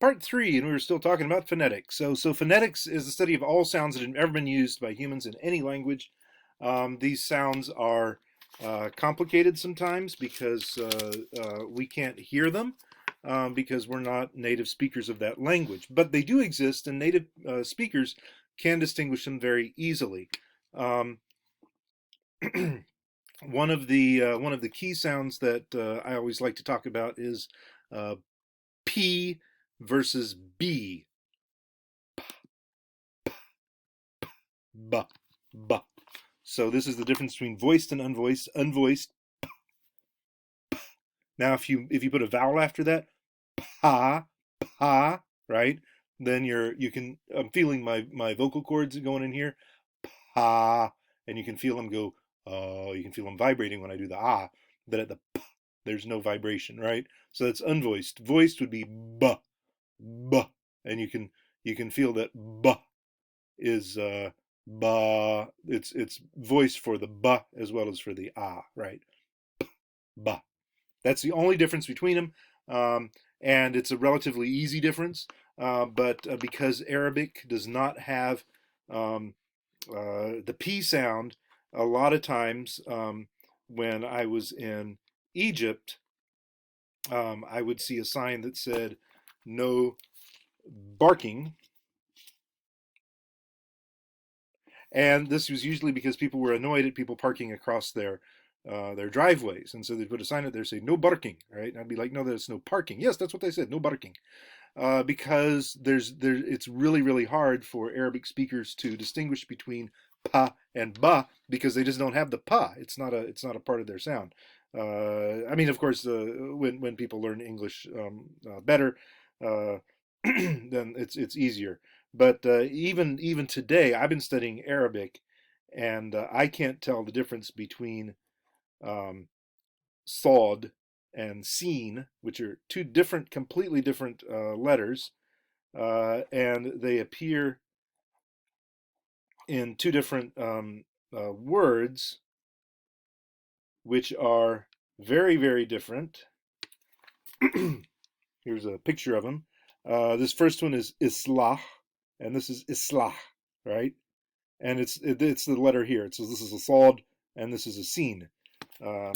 part 3, and we were still talking about phonetics. So phonetics is the study of all sounds that have ever been used by humans in any language. These sounds are complicated sometimes because we can't hear them because we're not native speakers of that language. But they do exist, and native speakers can distinguish them very easily. Um, one of the key sounds that I always like to talk about is uh, P versus B. B, B. So this is the difference between voiced and unvoiced. Unvoiced. Now, if you put a vowel after that, pa, pa, right? Then you can. I'm feeling my vocal cords going in here, pa, and you can feel them go. You can feel them vibrating when I do the ah. But at the p, there's no vibration, right? So that's unvoiced. Voiced would be b, b, and you can feel that b is ba. It's voice for the ba as well as for the ah, right? Ba. That's the only difference between them, and it's a relatively easy difference. But because Arabic does not have the P sound, a lot of times when I was in Egypt, I would see a sign that said no barking. And this was usually because people were annoyed at people parking across their driveways, and so they'd put a sign out there saying "No barking," right? And I'd be like, "No, there's no parking." Yes, that's what they said, no barking, because it's really hard for Arabic speakers to distinguish between pa and ba because they just don't have the pa. It's not a part of their sound. I mean, of course, when people learn English better, uh, then it's easier. But even today, I've been studying Arabic, and I can't tell the difference between um, Saud and Seen, which are two completely different letters, and they appear in two different words, which are very different. Here's a picture of them. This first one is Islah, and this is Islah, right? And it's the letter here. It says this is a Saud, and this is a Seen. Um,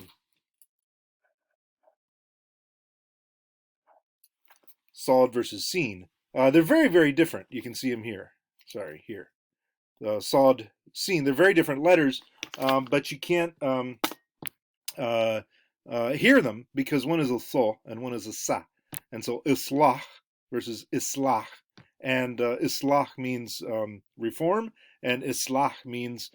Saud versus Seen. They're very different. You can see them here. Sorry, here. Saud, Seen. They're very different letters, but you can't uh, hear them because one is a Sa and one is a Sa. And so Islah versus Islah. And Islah means reform, and Islah means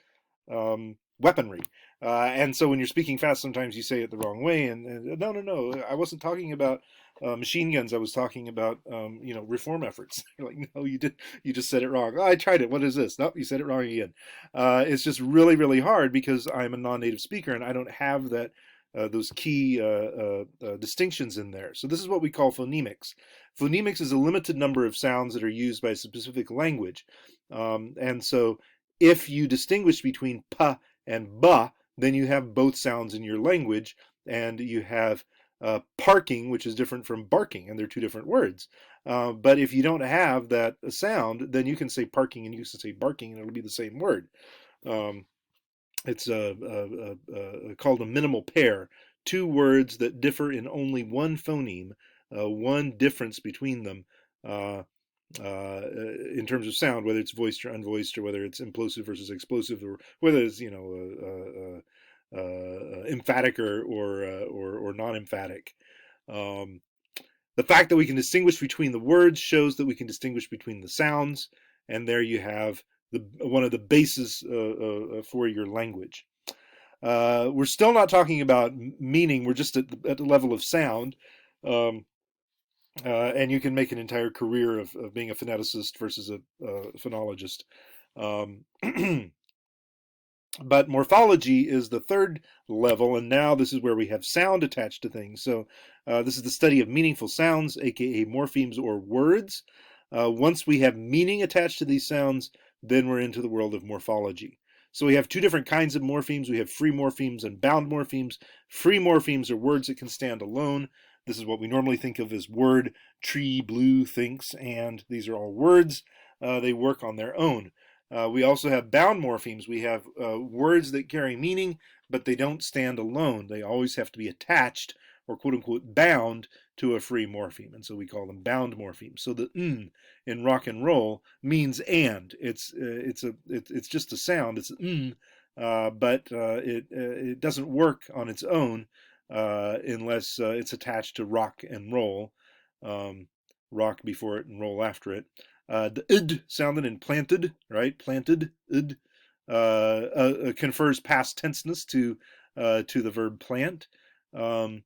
weaponry. And so when you're speaking fast, sometimes you say it the wrong way. And no, I wasn't talking about machine guns. I was talking about reform efforts. You're like, no, you did. You just said it wrong. Oh, I tried it. What is this? Nope, you said it wrong again. It's just really hard because I'm a non-native speaker and I don't have that. Those key distinctions in there. So this is what we call phonemics. Phonemics is a limited number of sounds that are used by a specific language. And so if you distinguish between pa and ba, then you have both sounds in your language, and you have parking, which is different from barking, and they're two different words. But if you don't have that sound, then you can say parking and you can say barking, and it'll be the same word. It's called a minimal pair, two words that differ in only one phoneme, one difference between them in terms of sound, whether it's voiced or unvoiced, or whether it's implosive versus explosive, or whether it's emphatic or non-emphatic. Um, the fact that we can distinguish between the words shows that we can distinguish between the sounds, and there you have one of the bases for your language. We're still not talking about meaning. We're just at the level of sound. Um, and you can make an entire career of being a phoneticist versus a phonologist. Um, but morphology is the third level, and now this is where we have sound attached to things. So this is the study of meaningful sounds, aka morphemes or words. Once we have meaning attached to these sounds, then we're into the world of morphology. So we have two different kinds of morphemes. We have free morphemes and bound morphemes. Free morphemes are words that can stand alone. This is what we normally think of as word, tree, blue, thinks, and these are all words. They work on their own. We also have bound morphemes. We have words that carry meaning, but they don't stand alone. They always have to be attached or quote unquote bound to a free morpheme, and so we call them bound morphemes. So the in rock and roll means and. It's just a sound. It's but it doesn't work on its own unless it's attached to rock and roll. Rock before it and roll after it. The id sounded in planted, right? Planted, id, confers past tenseness to the verb plant. The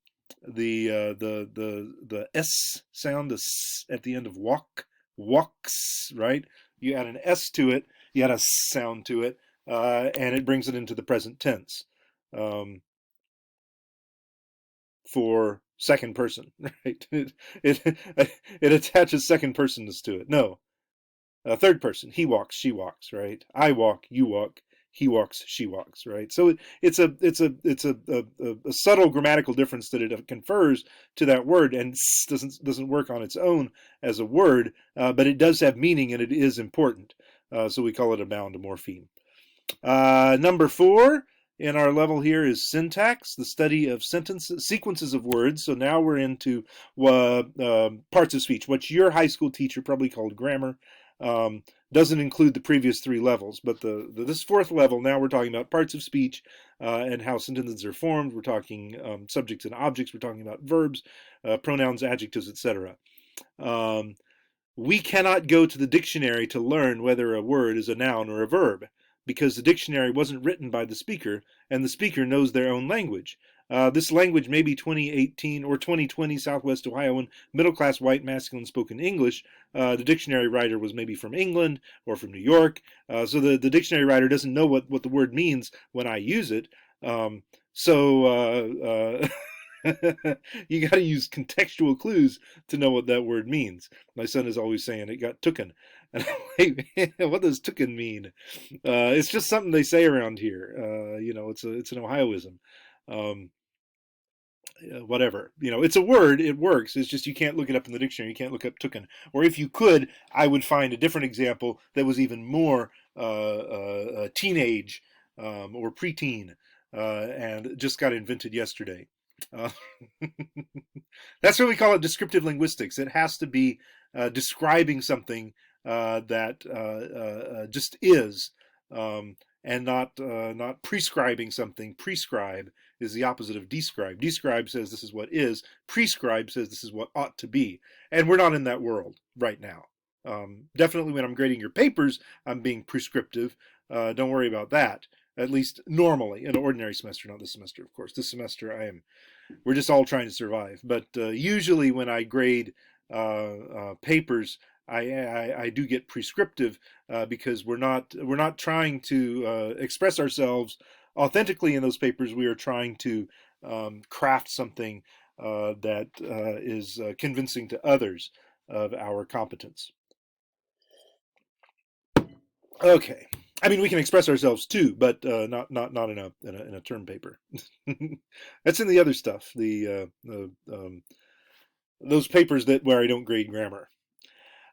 s sound, the s at the end of walk, walks, right? You add an s to it, you add a sound to it, and it brings it into the present tense. For second person, right? It attaches second personness to it. No, third person. He walks, she walks, right? I walk, you walk. He walks, she walks, right? So it's a subtle grammatical difference that it confers to that word, and doesn't work on its own as a word, but it does have meaning and it is important. So we call it a bound morpheme. Number 4 in our level here is syntax, the study of sentences, sequences of words. So now we're into parts of speech, what your high school teacher probably called grammar. Doesn't include the previous 3 levels, but this 4th level, now we're talking about parts of speech and how sentences are formed. We're talking subjects and objects. We're talking about verbs, pronouns, adjectives, etc. We cannot go to the dictionary to learn whether a word is a noun or a verb, because the dictionary wasn't written by the speaker, and the speaker knows their own language. This language may be 2018 or 2020 Southwest Ohioan middle-class white masculine spoken English. The dictionary writer was maybe from England or from New York, so the dictionary writer doesn't know what the word means when I use it. You got to use contextual clues to know what that word means. My son is always saying it got tooken. And I'm like, what does tooken mean? It's just something they say around here. It's an Ohioism. Whatever. It's a word. It works. It's just you can't look it up in the dictionary. You can't look up tooken. Or if you could, I would find a different example that was even more teenage or preteen, and just got invented yesterday. Uh, that's what we call it descriptive linguistics. It has to be describing something that just is, and not prescribing something. Prescribe is the opposite of describe. Describe says this is what is. Prescribe says this is what ought to be. And we're not in that world right now. Definitely when I'm grading your papers, I'm being prescriptive. Don't worry about that. At least normally, in an ordinary semester, not this semester, of course. This semester, we're just all trying to survive. But usually when I grade papers, I do get prescriptive because we're not trying to express ourselves authentically in those papers. We are trying to craft something that is convincing to others of our competence. Okay. I mean, we can express ourselves too, but not in a term paper. That's in the other stuff. Those papers where I don't grade grammar.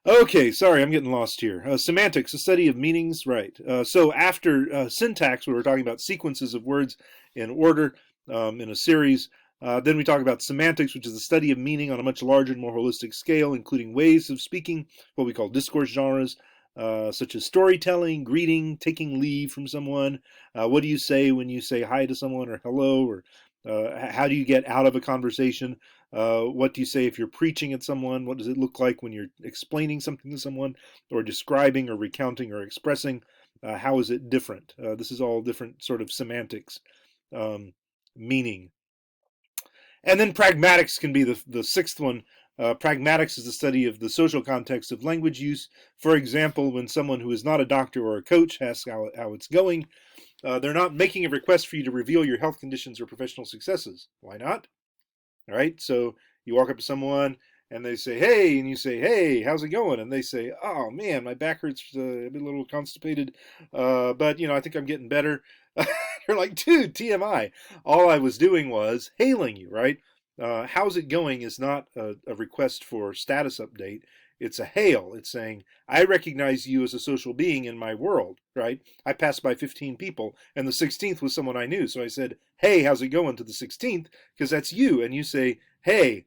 Okay, sorry, I'm getting lost here. Semantics, the study of meanings, right. So after syntax, we were talking about sequences of words in order in a series. Then we talk about semantics, which is the study of meaning on a much larger and more holistic scale, including ways of speaking, what we call discourse genres, such as storytelling, greeting, taking leave from someone. What do you say when you say hi to someone or hello, or how do you get out of a conversation? What do you say if you're preaching at someone? What does it look like when you're explaining something to someone, or describing or recounting or expressing? How is it different? This is all different sort of semantics, meaning. And then pragmatics can be the 6th one. Pragmatics is the study of the social context of language use. For example, when someone who is not a doctor or a coach asks how it's going, they're not making a request for you to reveal your health conditions or professional successes. Why not? All right, so you walk up to someone and they say, hey, and you say, hey, how's it going? And they say, oh man, my back hurts, I've been a little constipated, but I think I'm getting better. You're like, dude, TMI. All I was doing was hailing you, right? how's it going is not a request for status update. It's a hail. It's saying, I recognize you as a social being in my world, right? I passed by 15 people, and the 16th was someone I knew. So I said, hey, how's it going to the 16th? Because that's you. And you say, hey,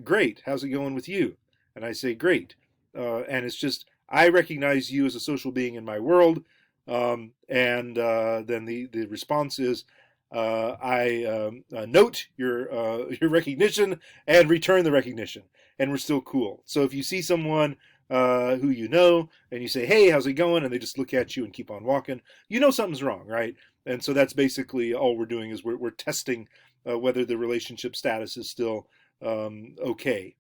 great. How's it going with you? And I say, great. And it's just, I recognize you as a social being in my world. And then the response is, I note your recognition and return the recognition, and we're still cool. So if you see someone who you know and you say, hey, how's it going? And they just look at you and keep on walking, you know something's wrong, right? And so that's basically all we're doing is we're testing whether the relationship status is still okay.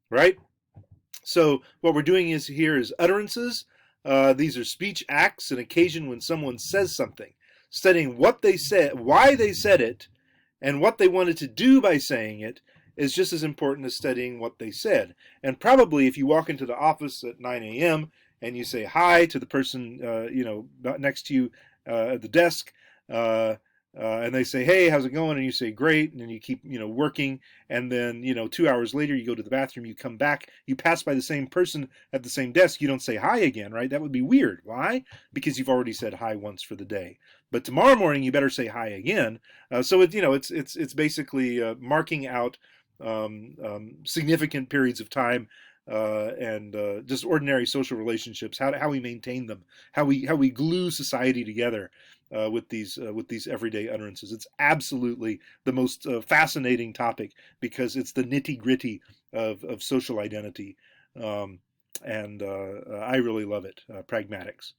Right? So what we're doing is here is utterances. These are speech acts, an occasion when someone says something. Studying what they said, why they said it, and what they wanted to do by saying it is just as important as studying what they said. And probably if you walk into the office at 9 a.m. and you say hi to the person next to you at the desk, and they say, hey, how's it going? And you say, great. And then you keep, working. And then, 2 hours later, you go to the bathroom, you come back, you pass by the same person at the same desk. You don't say hi again, right? That would be weird. Why? Because you've already said hi once for the day. But tomorrow morning, you better say hi again. So it's basically marking out significant periods of time and just ordinary social relationships, how we maintain them, how we glue society together with these everyday utterances. It's absolutely the most fascinating topic because it's the nitty-gritty of social identity, and I really love it. Pragmatics.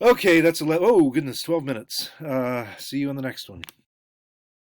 Okay, that's 11. Oh goodness, 12 minutes. See you on the next one.